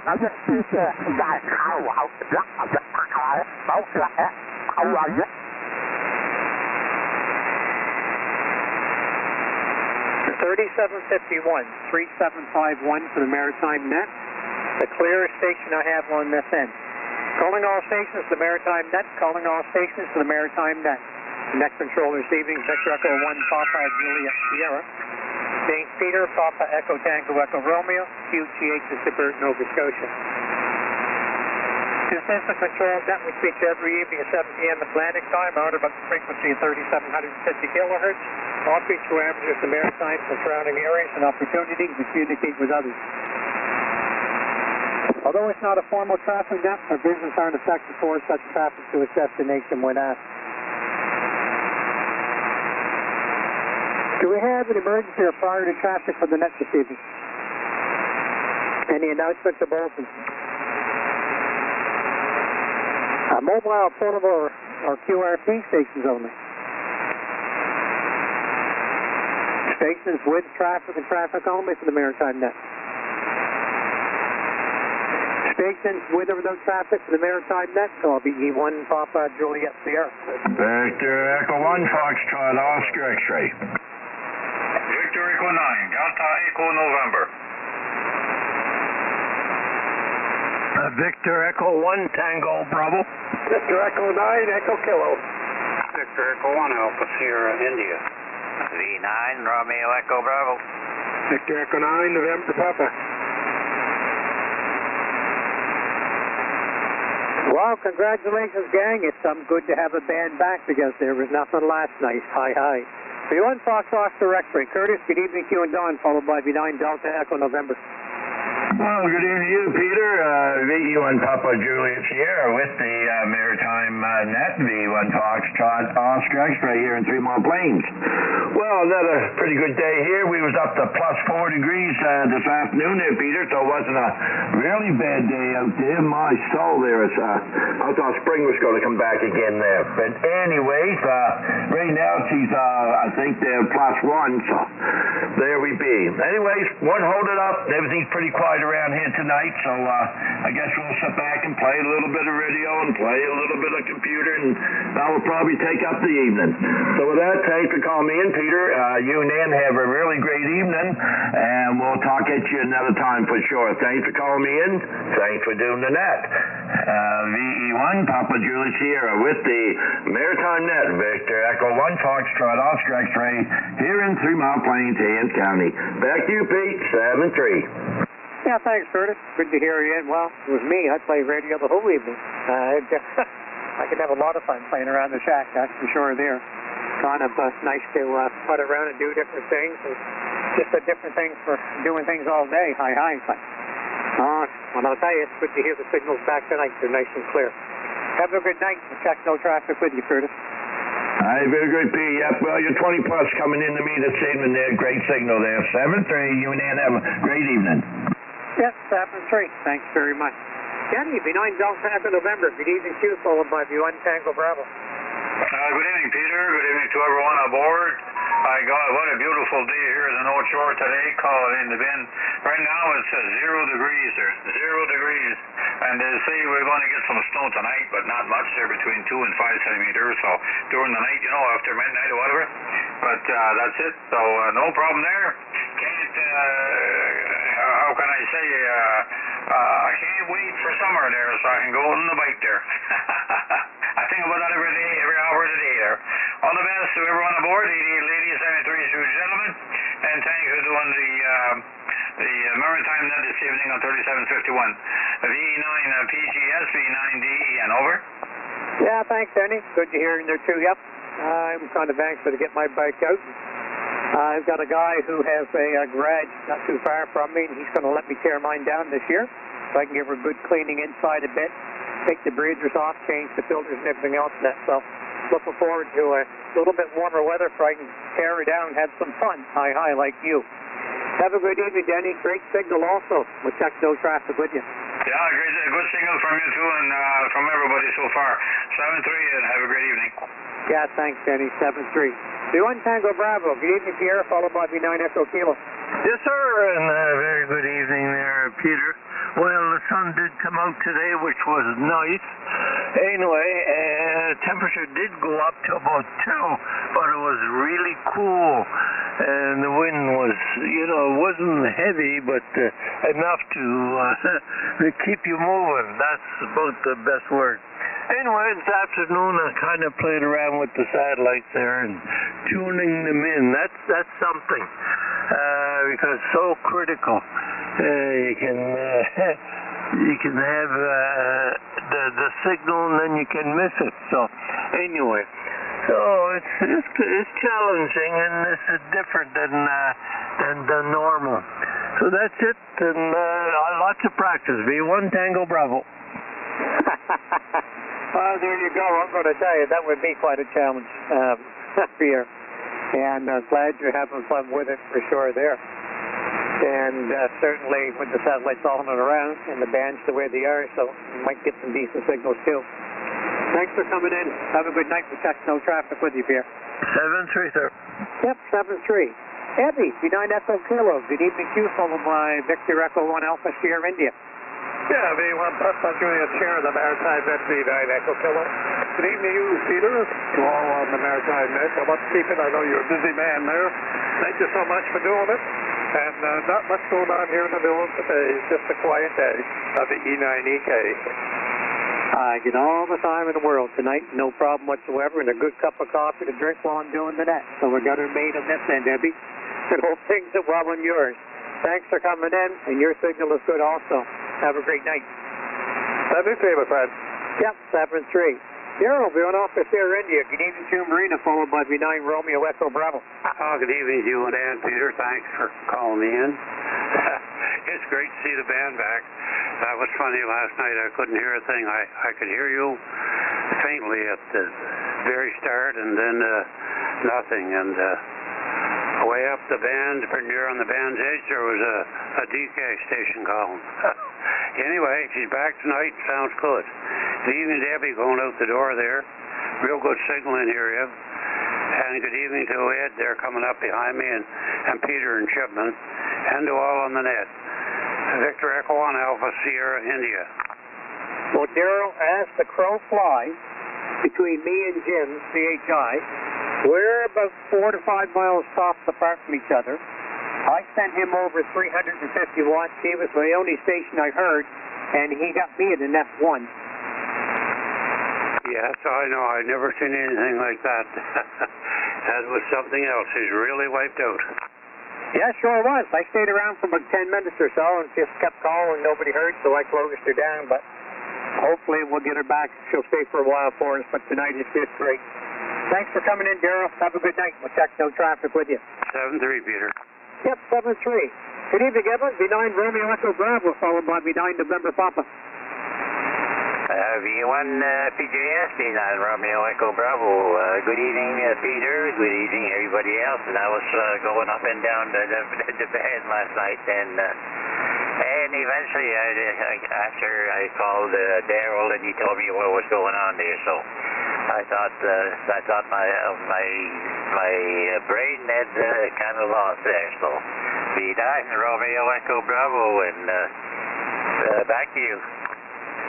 3751, 3751 for the Maritime Net. The clearest station I have on this end. Calling all stations to the Maritime Net. Calling all stations to the Maritime Net. Net control receiving Victor Echo 1 Papa Juliet Sierra. St. Peter Papa Echo Tango Echo Romeo. QTH Super Nova Scotia. This is the control net we speak to every evening at 7 p.m. Atlantic time, out about the frequency of 3,750 kilohertz. All speech parameters to Maritime and surrounding areas and opportunity to communicate with others. Although it's not a formal traffic net, our business aren't affected for such traffic to its destination when asked. Do we have an emergency or priority traffic for the net this evening? Any announcements or bulletins? Mobile, portable, or QRP stations only. Stations with traffic and traffic only for the Maritime Net. Stations with or without traffic for the Maritime Net, so I'll be E1 Papa Juliet Sierra. Victor Echo 1 Foxtrot Oscar X-ray. Victor Echo 9 Delta Echo November. Victor Echo 1 Tango Bravo. Victor Echo 9 Echo Kilo. Victor Echo 1 Alpha Sierra India. V9 Romeo Echo Bravo. Victor Echo 9 November Papa. Well, congratulations, gang. It's good to have a band back because there was nothing last night. Hi, hi. V1 Fox Oscar X-ray. Curtis, good evening to you and Don, followed by V9 Delta Echo November. Well, good evening to you, Peter. V1 Papa Juliet Sierra with the Maritime Net, V1 Foxtrot Oscar X-ray here in 3 Mile Plains. Well, another pretty good day here. We was up to plus 4 degrees this afternoon there, Peter, so it wasn't a really bad day out there. My soul there is, I thought spring was going to come back again there. But anyways, right now she's, I think they're plus 1, so there we be. Anyways, one hold it up. Everything's pretty quiet around here tonight, so I guess we'll sit back and play a little bit of radio and play a little bit of computer, and that will probably take up the evening. So with that, thanks for calling me in, Peter. You and Nan have a really great evening, and we'll talk at you another time for sure. Thanks for calling me in. Thanks for doing the net. VE1 Papa Juliet Sierra with the Maritime Net, Victor Echo 1 Foxtrot Oscar X-ray here in 3 Mile Plains, Haynes County. Back to you, Pete. 7-3. Yeah, thanks, Curtis. Good to hear you. Well, it was me. I played radio the whole evening. I could have a lot of fun playing around the shack, that's for sure there. Kind of nice to putt around and do different things. And just a different thing for doing things all day. Hi, hi. Well, I'll tell you, it's good to hear the signals back tonight. They're nice and clear. Have a good night. Check no traffic with you, Curtis. Hi, very good, P. Yep, well, you're 20 plus coming in to me this evening there. Great signal there. 7-3. You and Ann have a great evening. Yes, 7-3. Thanks very much. Kenny, V9 Delta Echo November. Good evening to you, followed by V1 Tango Bravo. Good evening, Peter. Good evening to everyone aboard. My God, what a beautiful day here in the North Shore today. Call it in the bin. Right now it's 0 degrees there. 0 degrees. And they say we're going to get some snow tonight, but not much there, between 2 and 5 centimeters. So during the night, after midnight or whatever. But that's it. So no problem there. Can't, how can I say, I can't wait for summer there so I can go on the bike there. I think about that every day, every hour of the day there. All the best to everyone aboard, ladies, 73 gentlemen, and thanks for doing the Maritime Net this evening on 3751. V9 PGS, V9DE, and over. Yeah, thanks, Danny. Good to hear you there too. Yep. I'm kind of anxious to get my bike out. I've got a guy who has a garage not too far from me, and he's going to let me tear mine down this year, so I can give her a good cleaning inside a bit, take the breathers off, change the filters and everything else. And that. So looking forward to a little bit warmer weather so I can tear her down and have some fun. Hi, hi, like you. Have a good evening, Danny. Great signal also. We'll check no traffic with you. Yeah, good signal from you too, and from everybody so far. 7-3, and have a great evening. Yeah, thanks, Danny. 7-3. V1 Tango Bravo. Good evening, Pierre, followed by V9 Echo Kilo. Yes, sir, and very good evening there, Peter. Well, the sun did come out today, which was nice. Anyway, temperature did go up to about 2, but it was really cool. And the wind was, it wasn't heavy, but enough to keep you moving. That's about the best word. Anyway, this afternoon I kind of played around with the satellites there and tuning them in. That's something, because it's so critical. You can have the signal and then you can miss it. So anyway. So it's challenging, and this is different than normal. So that's it, and lots of practice. V1 Tango Bravo. Well, there you go. I'm going to tell you, that would be quite a challenge here. And glad you're having fun with it for sure there. And certainly with the satellites all in and around and the bands the way they are, so you might get some decent signals too. Thanks for coming in. Have a good night. We'll check no traffic with you here. 7-3, sir. Yep, 7-3. Eddie, V9 Echo Kilo. Good evening to you, followed by Victor Echo 1 Alpha Sierra India. Yeah, V1 Papa Juliet Sierra, the Maritime Net, V9 Echo Kilo. Good evening to you, Peter, to all on the Maritime Net. I want to keep it. I know you're a busy man there. Thank you so much for doing it. And not much going on here in the middle of the day. It's just a quiet day of the E9EK. I get all the time in the world tonight, no problem whatsoever, and a good cup of coffee to drink while I'm doing the net. So we got her made on this end, Debbie. And hope things are well on yours. Thanks for coming in, and your signal is good also. Have a great night. 7-3, my friend. Yep, 7-3. Daryl, V1 Alpha Sierra India. Good evening to Marina, followed by V9 Romeo Echo Bravo. Good evening to you and Ann, Peter. Thanks for calling me in. It's great to see the band back. That was funny last night. I couldn't hear a thing. I could hear you faintly at the very start, and then nothing. And way up the band, pretty near on the band's edge, there was a DK station calling. Anyway, she's back tonight. Sounds good. Good evening, Debbie, going out the door there. Real good signal in here, yeah. And good evening to Ed there coming up behind me, and Peter and Chipman, and to all on the net. Victor Echo 1 Alpha Sierra India. Well, Daryl, as the crow flies between me and Jim, CHI, we're about 4 to 5 miles tops apart from each other. I sent him over 350 watts. He was the only station I heard, and he got me at an F1. Yes, I know. I've never seen anything like that. That was something else. He's really wiped out. Yeah, sure was. I stayed around for about 10 minutes or so and just kept calling. Nobody heard, so I closed her down. But hopefully we'll get her back. She'll stay for a while for us, but tonight it's just great. Thanks for coming in, Daryl. Have a good night. We'll check no traffic with you. 7-3, Peter. Yep, 7-3. Good evening, Evan. V9 Romeo Echo Bravo, followed by V9 November Papa. V1 PJS, V9 Romeo Echo Bravo. Good evening, Peter. Good evening, everybody else. And I was going up and down the band last night, and eventually, after I called Daryl, and he told me what was going on there. So I thought my brain had kind of lost there. So V9 Romeo Echo Bravo, and back to you.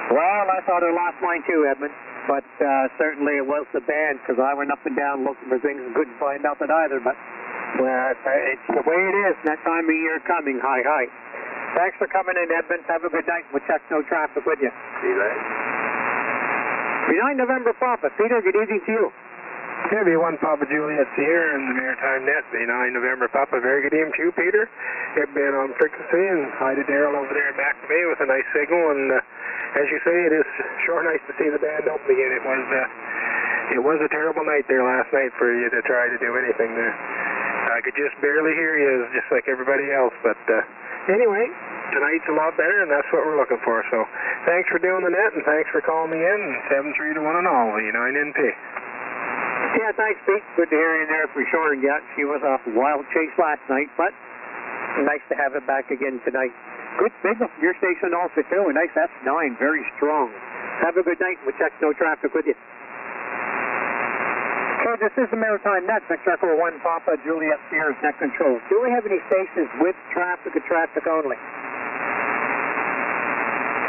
Well, I thought I lost mine too, Edmund, but certainly it was the band, because I went up and down looking for things and couldn't find nothing either, but it's the way it is, that time of year coming. Hi. Thanks for coming in, Edmund. Have a good night. We'll check no traffic with you. See you later. V9 November Papa. Peter, good evening to you. Yeah, V1 Papa Juliet here in the Maritime Net, V9 November Papa. Very good evening to you, Peter. You've been on frequency, and hi to Daryl over there back to me with a nice signal. And as you say, it is sure nice to see the band open again. It was a terrible night there last night for you to try to do anything there. I could just barely hear you, just like everybody else. But anyway, tonight's a lot better, and that's what we're looking for. So thanks for doing the net, and thanks for calling me in. 7-3 to 1 and all, V9NP. Yeah, thanks, Pete. Good to hear you there for sure. And yeah, she was a wild chase last night, but nice to have it back again tonight. Good signal from your station also, too. A nice F9, very strong. Have a good night. We'll check no traffic with you. So this is the Maritime Net, Victor Echo 1 Papa, Juliet Sierra's net control. Do we have any stations with traffic or traffic only?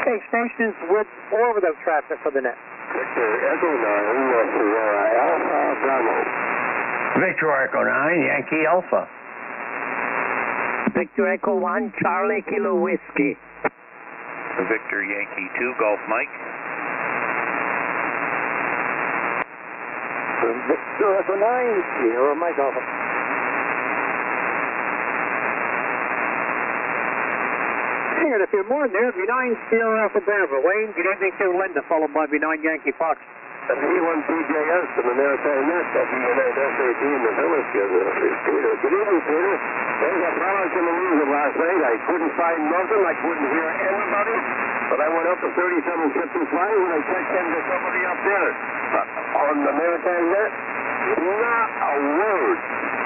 Okay, stations with or without traffic for the net. Victor Echo 9, Sierra Alpha Bravo. Victor Echo 9, Yankee Alpha. Victor Echo 1, Charlie Kilo Whiskey. Victor Yankee 2, Golf Mike. Victor Echo 9, Sierra Mike Alpha. Hang on a few more there. V9 Sierra Alpha Bravo. Wayne, good evening to Linda, followed by V9 Yankee Fox. V1 PJS from the Maritime Net, WNA-S18, the Village. Peter. Good evening, Peter. There's a product in the news of last night. I couldn't find nothing. I couldn't hear anybody. But I went up to 3755 when I checked into somebody up there. On the Maritime Net, not a word.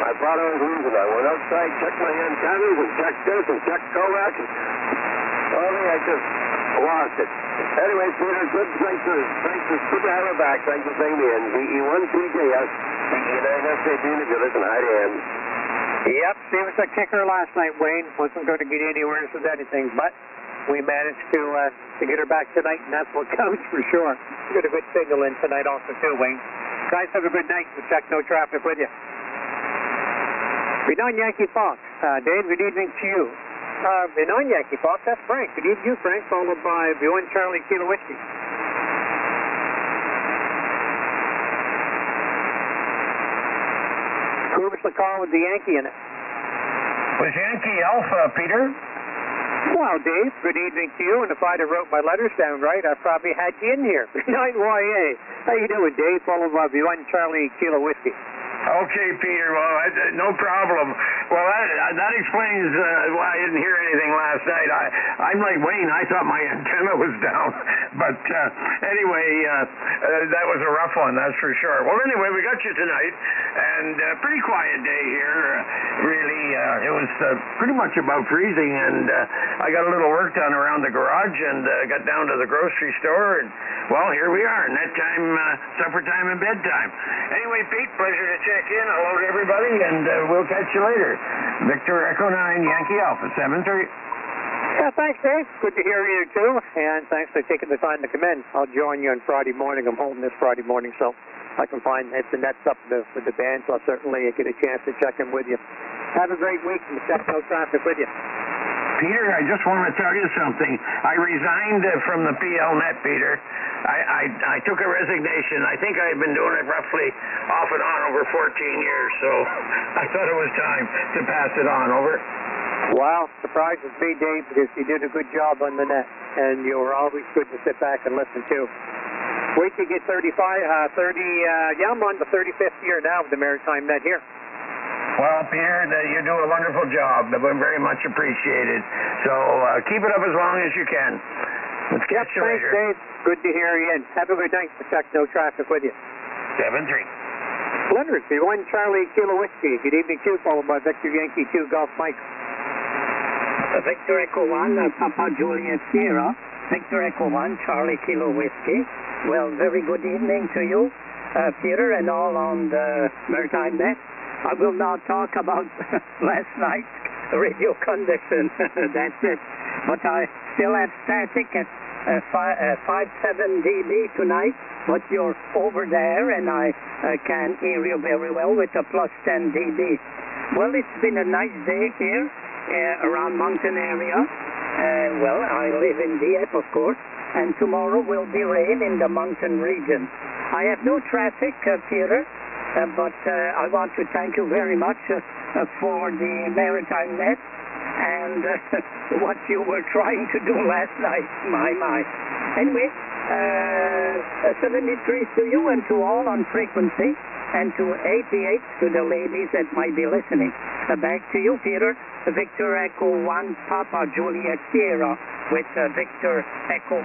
I thought I was losing. I went outside, checked my antennas, and checked this, and checked Kovac. Finally, I just lost it. Anyway, Peter, good. Thanks for good to have her back. Thanks for saying me in. VE1 PJS, WNA-S18, if you listen, hi to him. Yep, she was a kicker last night, Wayne. Wasn't going to get anywhere with anything, but we managed to get her back tonight, and that's what counts for sure. We got a good signal in tonight also, too, Wayne. Guys, have a good night. We'll check no traffic with you. V9 Yankee Fox. Dave, good evening to you. V9 Yankee Fox, that's Frank. Good evening to you, Frank, followed by V1 Charlie Kilo Whiskey. Who was the call with the Yankee in it? Was Yankee Alpha, Peter? Well, Dave, good evening to you, and if I'd have wrote my letters down right, I probably had you in here. V9 YA. How you doing, Dave? Followed by V1 Charlie Kilo Whiskey. Okay, Peter. Well, no problem. Well, that explains why I didn't hear anything last night. I'm like Wayne. I thought my antenna was down. But anyway, that was a rough one, that's for sure. Well, anyway, we got you tonight, and pretty quiet day here. Really, it was pretty much about freezing, and I got a little work done around the garage, and got down to the grocery store, and well, here we are. Net time, supper time, and bedtime. Anyway, Pete, pleasure to check in. Hello to everybody, and we'll catch you later. Victor Echo 9, Yankee Alpha 73. Yeah, thanks, Dave. Good to hear you, too, and thanks for taking the time to come in. I'll join you on Friday morning. I'm home this Friday morning, so I can find if the net's up with the band, so I'll certainly get a chance to check in with you. Have a great week, and check no traffic with you. Peter, I just want to tell you something. I resigned from the PL Net, Peter. I took a resignation. I think I've been doing it roughly off and on over 14 years, so I thought it was time to pass it on. Over. Wow, surprises me, Dave, because you did a good job on the net, and you were always good to sit back and listen to. Wait till you get 30, yeah, I'm on the 35th year now of the Maritime Net here. Well, Peter, you do a wonderful job. Very much appreciated. So keep it up as long as you can. Let's catch you thanks, later. Dave. Good to hear you, and have a good night. Check no traffic with you. 7-3. Leonard, V1 Charlie Kilo Whiskey. Good evening, too, followed by Victor Yankee 2 Golf Mike. Victor Echo 1, Papa Juliet Sierra. Victor Echo 1, Charlie Kilo Whiskey. Well, very good evening to you, Peter, and all on the Maritime Net. I will now talk about last night's radio condition. That's it. But I still have static at 5.7 dB tonight. But you're over there, and I can hear you very well with a plus 10 dB. Well, it's been a nice day here around mountain area. Well, I live in Dieppe, of course, and tomorrow will be rain in the mountain region. I have no traffic, Peter. But I want to thank you very much for the Maritime Net and what you were trying to do last night. My. Anyway, 73 to you and to all on frequency, and to 88 to the ladies that might be listening. Back to you, Peter. Victor Echo 1 Papa Juliet Sierra with Victor Echo 1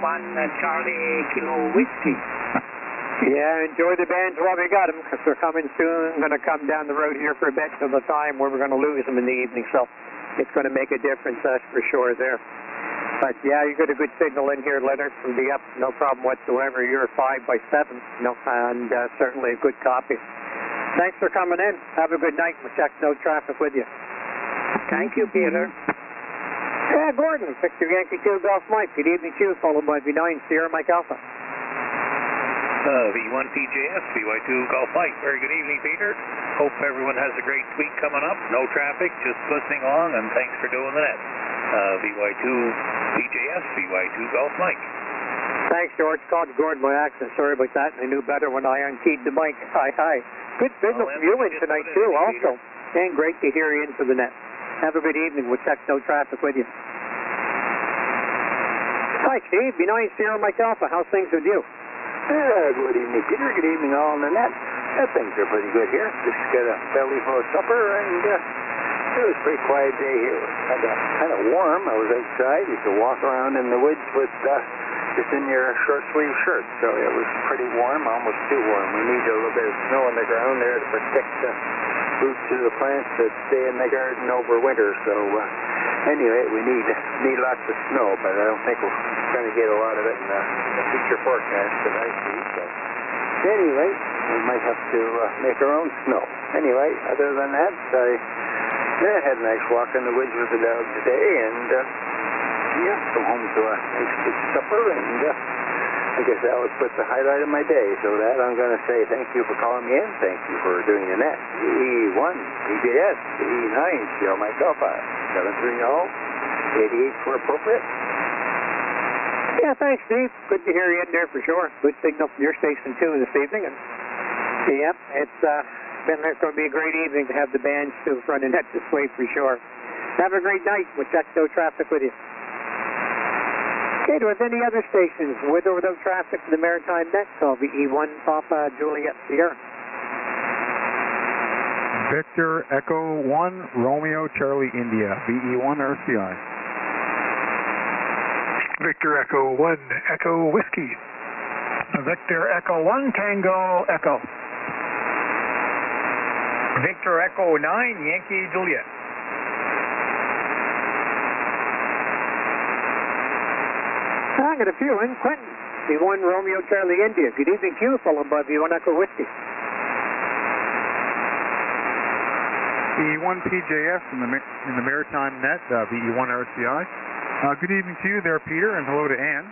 Charlie Kilo Whiskey. Yeah, enjoy the bands while we got them, because they're coming soon. Going to come down the road here for a bit till the time where we're going to lose them in the evening, so it's going to make a difference, that's for sure there. But yeah, you got a good signal in here, Leonard, from the up, no problem whatsoever. You're 5 by 7, and certainly a good copy. Thanks for coming in. Have a good night. We'll check no traffic with you. Thank you, Peter. And Gordon, Victor Yankee 2 Golf Mike. Good evening to you, followed by V9 Sierra Mike Alpha. V1 PJS, VY2 Golf Mike. Very good evening, Peter. Hope everyone has a great week coming up. No traffic, just listening on, and thanks for doing the net. VY2 PJS, VY2 Golf Mike. Thanks, George. Called Gordon by accident. Sorry about that. I knew better when I unkeyed the mic. Hi, hi. Good signal from you in tonight, too, also. And great to hear you into the net. Have a good evening. We'll check no traffic with you. Hi, Steve. V9 Sierra Mike Alpha. How's things with you? Good evening, Peter. Good evening, all on the net. Things are pretty good here. Just got a belly full of supper, and it was a pretty quiet day here. It got kind of warm. I was outside. You could walk around in the woods with just in your short sleeve shirt, so it was pretty warm, almost too warm. We need a little bit of snow on the ground there to protect the roots of the plants that stay in the garden over winter. So anyway, we need lots of snow, but I don't think we're going to get a lot of it in the future forecast that I see. So anyway, we might have to make our own snow. Anyway, other than that, I had a nice walk in the woods with the dog today, and come home to a nice good supper, and I guess that was the highlight of my day. So that I'm going to say thank you for calling me in. Thank you for doing the net. E1, PJS, E9, Sierra Mike Alpha, 730, 88 for appropriate. Yeah, thanks, Steve. Good to hear you in there for sure. Good signal from your station, too, this evening. And yeah, it's going to be a great evening to have the bands, too, running net this way for sure. Have a great night. We'll check no traffic with you. Okay, do we have any other stations with or without traffic for the Maritime net? Call VE1 Papa Juliet Sierra. Victor Echo 1 Romeo Charlie India, VE1 RCI. Victor Echo 1 Echo Whiskey. Victor Echo 1 Tango Echo. Victor Echo 9 Yankee Juliet. I got a few in. Quentin, V1 Romeo Charlie India. Good evening to you, followed by V1 Echo Whiskey. VE1 PJS in the Maritime net, VE1 RCI. Good evening to you there, Peter, and hello to Ann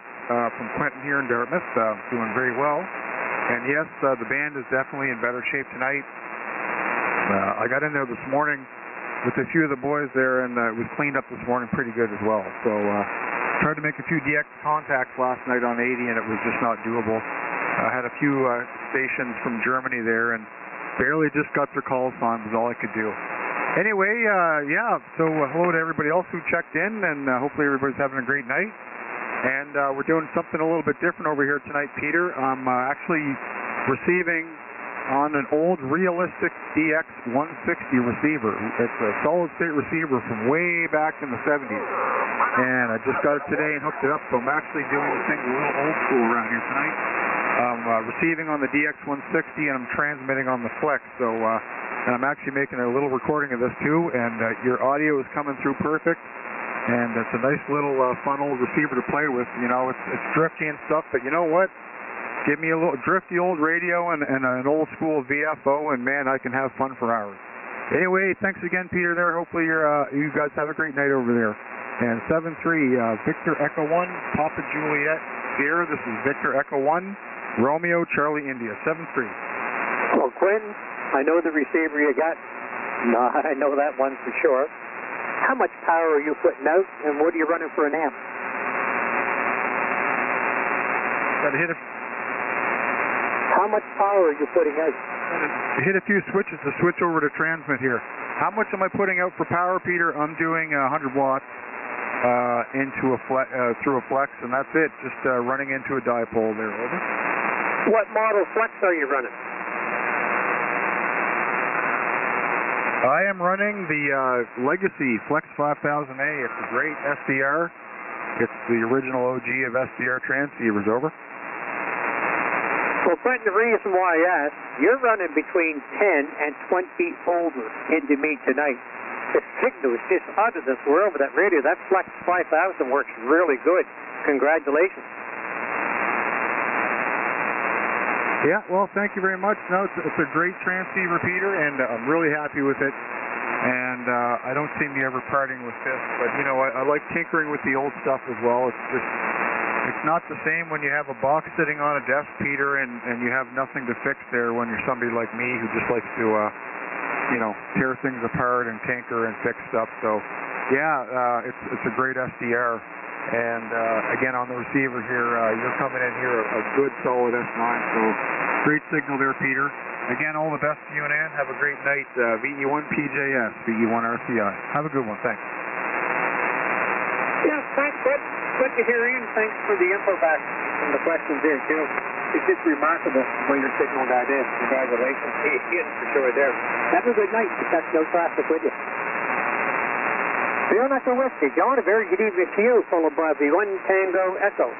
from Quentin here in Dartmouth. Doing very well. And yes, the band is definitely in better shape tonight. I got in there this morning with a few of the boys there, and it was cleaned up this morning pretty good as well. So tried to make a few DX contacts last night on 80, and it was just not doable. I had a few stations from Germany there, and barely just got their call sign was all I could do. Anyway, yeah, so hello to everybody else who checked in, and hopefully everybody's having a great night. And we're doing something a little bit different over here tonight, Peter. I'm actually receiving on an old realistic DX 160 receiver. It's a solid state receiver from way back in the 70s. And I just got it today and hooked it up, so I'm actually doing the thing a little old school around here tonight. I'm receiving on the DX 160 and I'm transmitting on the Flex, so and I'm actually making a little recording of this too, and your audio is coming through perfect. And it's a nice little fun old receiver to play with. You know, it's drifty and stuff, but you know what? Give me a little drifty old radio and an old school VFO, and man, I can have fun for hours. Anyway, thanks again, Peter. There. Hopefully you guys have a great night over there. And 7-3, Victor Echo 1, Papa Juliet Sierra. This is Victor Echo 1, Romeo Charlie India. 7-3. Well, Quinn, I know the receiver you got. No, I know that one for sure. How much power are you putting out, and what are you running for an amp? Got to hit a. How much power are you putting out? Hit a few switches to switch over to transmit here. How much am I putting out for power, Peter? I'm doing 100 watts into a through a Flex, and that's it. Just running into a dipole there. Over. What model Flex are you running? I am running the Legacy Flex 5000A. It's a great SDR. It's the original OG of SDR transceivers. Over. Well, Quentin, the reason why I asked, you're running between 10 and 20 ohms into me tonight. The signal is just out of this world with that radio. That Flex 5000 works really good. Congratulations. Yeah, well, thank you very much. No, it's a great transceiver, Peter, and I'm really happy with it. And I don't see me ever parting with this, but you know, I like tinkering with the old stuff as well. It's not the same when you have a box sitting on a desk, Peter, and you have nothing to fix there when you're somebody like me who just likes to, you know, tear things apart and tinker and fix stuff. So, yeah, it's a great SDR. And again, on the receiver here, you're coming in here a good solid S9. So, great signal there, Peter. Again, all the best to you and Ann. Have a great night. VE1 PJS, VE1 RCI. Have a good one. Thanks. Yeah, thanks, Bud. Good to hear Ian. Thanks for the info back and the questions there, too. It's just remarkable where your signal got in. Congratulations. Ian, for sure there. Have a good night. Catch no traffic with you. Beyond Echo Whiskey, John, a very good evening to you, followed by the 1 Tango Echo.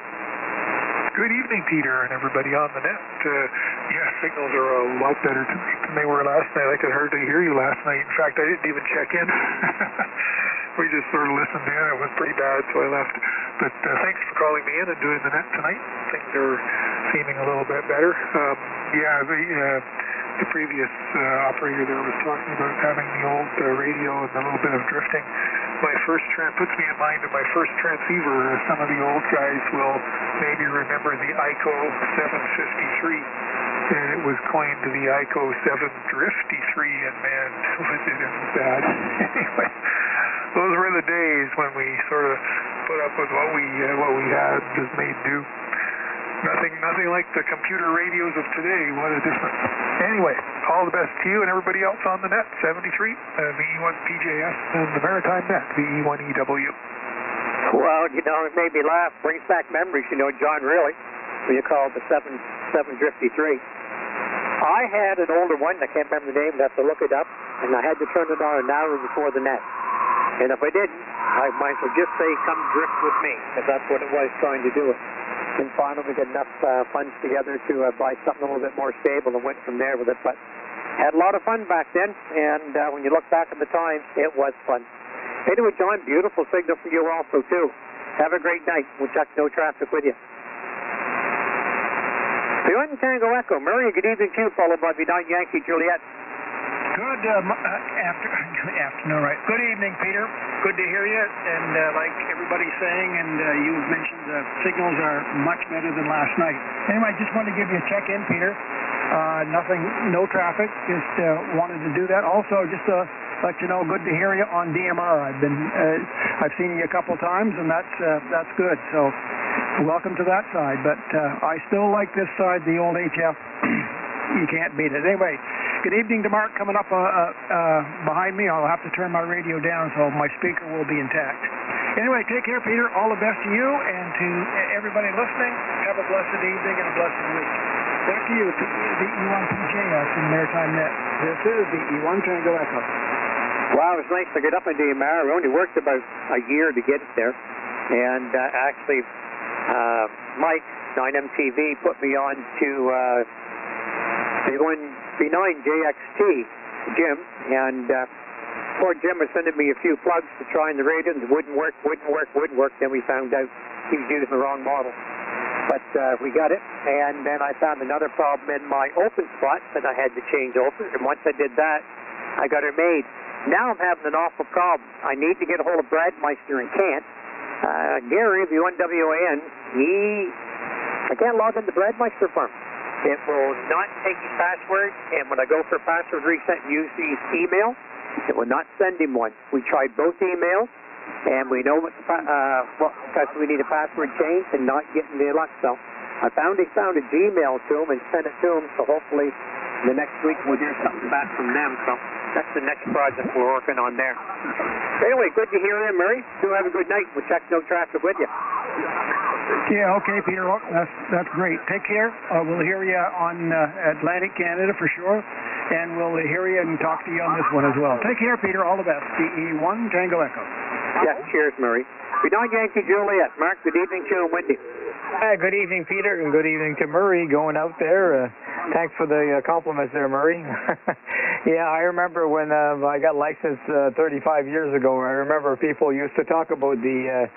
Good evening, Peter, and everybody on the net. Yeah, signals are a lot better tonight than they were last night. I could hardly hear you last night. In fact, I didn't even check in. We just sort of listened in. It was pretty bad, so I left. But thanks for calling me in and doing the net tonight. Things are seeming a little bit better. Yeah, the previous operator there was talking about having the old radio and a little bit of drifting. Puts me in mind of my first transceiver. Some of the old guys will maybe remember the ICO 753. And it was coined the ICO 753, and man, was it bad. Anyway, those were the days when we sort of put up with what we had, just made do. Nothing like the computer radios of today. What a difference. Anyway, all the best to you and everybody else on the net. 73, VE1 PJS, and the Maritime net, VE1 EW. Well, you know, it made me laugh. Brings back memories, you know, John, really, when you called the 753. I had an older one. I can't remember the name. I'd have to look it up. And I had to turn it on an hour before the net. And if I didn't, I might as well just say, come drift with me, because that's what it was, trying to do it. And finally, we got enough funds together to buy something a little bit more stable and went from there with it. But had a lot of fun back then, and when you look back at the time, it was fun. Anyway, John, beautiful signal for you also, too. Have a great night. We'll check no traffic with you. The 1 Tango Echo, Murray, good evening to you, followed by the 9 Yankee Juliet. Good afternoon, right? Good evening, Peter. Good to hear you. And like everybody's saying, and you've mentioned the signals are much better than last night. Anyway, I just wanted to give you a check-in, Peter. No traffic. Just wanted to do that. Also, just to let you know, good to hear you on DMR. I've seen you a couple times, and that's good. So welcome to that side. But I still like this side, the old HF. You can't beat it. Anyway, good evening to Mark coming up behind me. I'll have to turn my radio down so my speaker will be intact. Anyway, take care, Peter. All the best to you and to everybody listening. Have a blessed evening and a blessed week. Back to you, the E1 PJS in Maritime Net. This is the E1 Tango Echo. Wow, it was nice to get up in DMR. We only worked about a year to get it there. And actually, Mike, 9MTV, put me on to the 1B9 JXT, Jim, and poor Jim was sending me a few plugs to try in the radio, and it wouldn't work. Then we found out he was using the wrong model. But we got it, and then I found another problem in my open spot that I had to change over, and once I did that, I got her made. Now I'm having an awful problem. I need to get a hold of Bradmeister and can't. Gary, the 1WAN, I can't log into Bradmeister for him. It will not take his password, and when I go for password reset and use the email, it will not send him one. We tried both emails, and we know because we need a password change and not getting the luck. So I found a Gmail to him and sent it to him, so hopefully the next week we'll hear something back from them. So that's the next project we're working on there. Anyway, good to hear you, Murray. Do have a good night. We'll check no traffic with you. Yeah, okay, Peter. That's great. Take care. We'll hear you on Atlantic Canada for sure, and we'll hear you and talk to you on this one as well. Take care, Peter. All the best. DE1 Tango Echo. Yeah, cheers, Murray. Benign Yankee Juliet. Mark, good evening to you and Wendy. Good evening, Peter, and good evening to Murray going out there. Thanks for the compliments there, Murray. Yeah, I remember when I got licensed 35 years ago. I remember people used to talk about the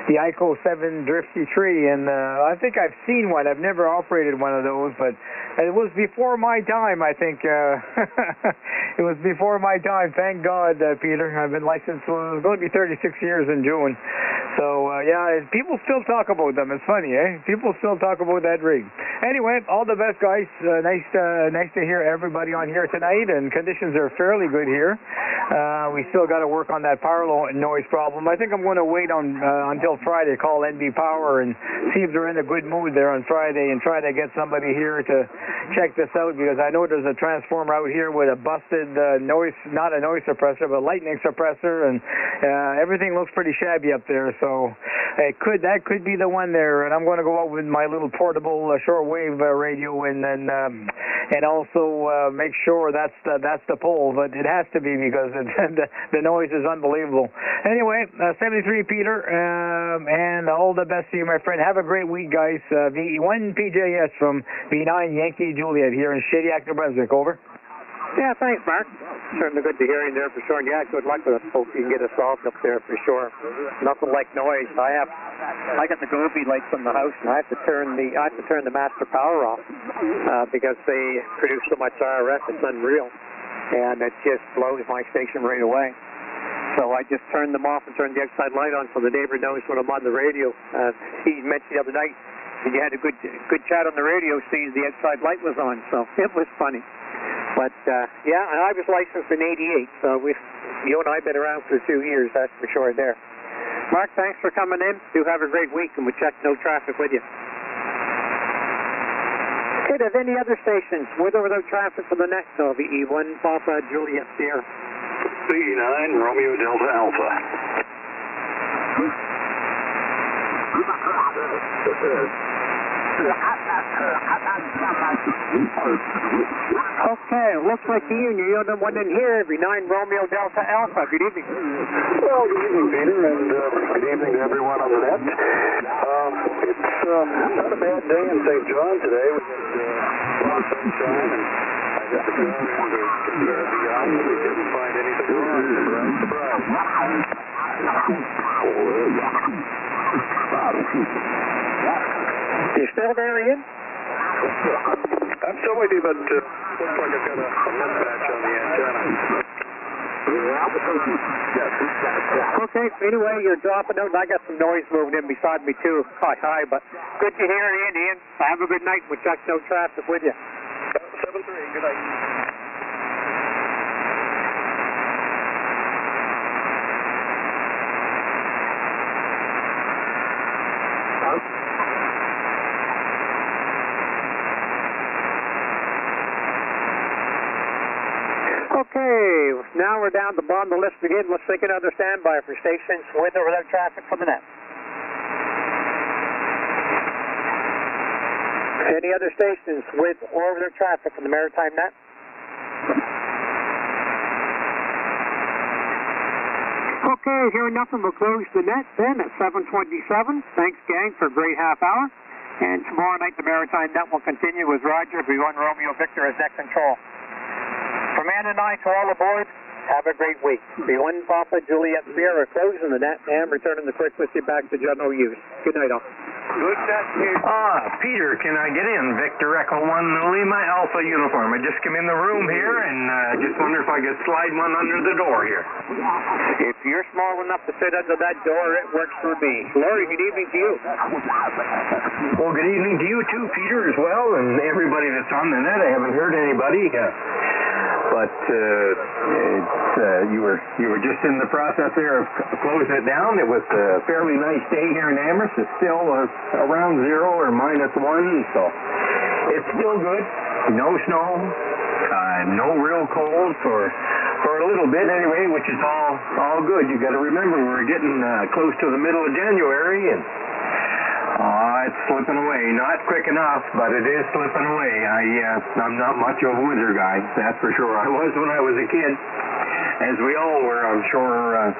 ICO 7 Drifty Tree, and I think I've seen one. I've never operated one of those, but it was before my time, I think. It was before my time. Thank God, Peter. I've been licensed, it's going to be 36 years in June. So, yeah, people still talk about them. It's funny, eh? People still talk about that rig. Anyway, all the best, guys. Nice to hear everybody on here tonight, and conditions are fairly good here. We still got to work on that power noise problem. I think I'm going to wait on until Friday, call NB Power and see if they're in a good mood there on Friday and try to get somebody here to check this out, because I know there's a transformer out here with a busted noise, not a noise suppressor, but lightning suppressor, and everything looks pretty shabby up there. So that could be the one there, and I'm going to go out with my little portable shortwave radio and also make sure that's the pole, but it has to be because the noise is unbelievable. Anyway, 73 Peter, and all the best to you, my friend. Have a great week, guys. VE1 PJS from B9 Yankee Juliet here in Shediac, New Brunswick. Over. Yeah, thanks, Mark. Certainly good to hear you there for sure. Yeah, good luck with us. Hope you can get us solved up there for sure. Nothing like noise. I got the Gobi lights in the house, and I have to turn the master power off because they produce so much RF. It's unreal, and it just blows my station right away. So I just turned them off and turned the outside light on so the neighbor knows when I'm on the radio. He mentioned the other night that you had a good chat on the radio, seeing the outside light was on. So it was funny. But, yeah, and I was licensed in 88, so you and I have been around for 2 years, that's for sure there. Mark, thanks for coming in. Do have a great week, and we'll check no traffic with you. Okay, there's any other stations with or without traffic for the next VE1 Papa Juliet Sierra? VE9 Romeo Delta Alpha. Okay, looks like you're the only one in here. Every 9 Romeo Delta Alpha. Good evening. Well, good evening, Peter, and good evening to everyone on the net. It's not a bad day in St. John today. We had a lot of sunshine, and I got the car into beyond, and we didn't find anything wrong. Surprise. You still there, Ian? I'm still with you, but looks like I've got a mismatch on the antenna. Okay, anyway, you're dropping out, and I got some noise moving in beside me, too. Hi, but good to hear you, Ian. Have a good night. We'll check no traffic with you. 7-3, good night. Okay, now we're down to the bottom of the list again. Let's take another standby for stations with or without traffic for the net. Any other stations with or without traffic from the Maritime net? Okay, hearing nothing, we'll close the net then at 7:27. Thanks, gang, for a great half hour. And tomorrow night, the Maritime net will continue with Roger, V1 Romeo Victor as net control. From Ann and I to all aboard, have a great week. V1 Papa Juliet Sierra closing the net and returning the frequency back to general use. Good night, all. Good night, Peter. Peter, can I get in? Victor Echo 1 Lima Alpha uniform. I just came in the room here and just wonder if I could slide one under the door here. If you're small enough to fit under that door, it works for me. Laurie, good evening to you. Well, good evening to you too, Peter, as well, and everybody that's on the net. I haven't heard anybody. But you were just in the process there of closing it down. It was a fairly nice day here in Amherst. It's still around 0 or -1, so it's still good. No snow, no real cold for a little bit anyway, which is all good. You got to remember we're getting close to the middle of January, and it's slipping away. Not quick enough, but it is slipping away. I'm not much of a winter guy, that's for sure. I was when I was a kid. as we all were, I'm sure,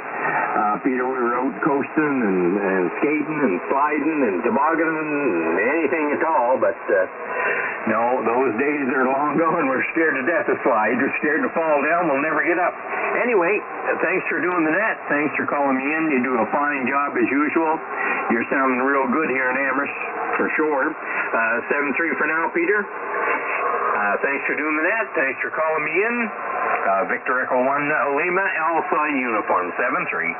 Peter, we were out coasting and skating and sliding and tobogganing and anything at all, but no, those days are long gone. We're scared to death to slide. We're scared to fall down. We'll never get up. Anyway, thanks for doing the net. Thanks for calling me in. You do a fine job as usual. You're sounding real good here in Amherst, for sure. 7-3 for now, Peter. Thanks for doing the net. Thanks for calling me in. Victor Echo 1 Lima Alpha Uniform 7-3.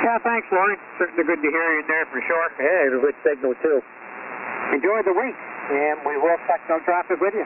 Yeah, thanks, Lauren. Certainly good to hear you there for sure. Yeah, it's a good signal, too. Enjoy the week, and we will touch no traffic with you.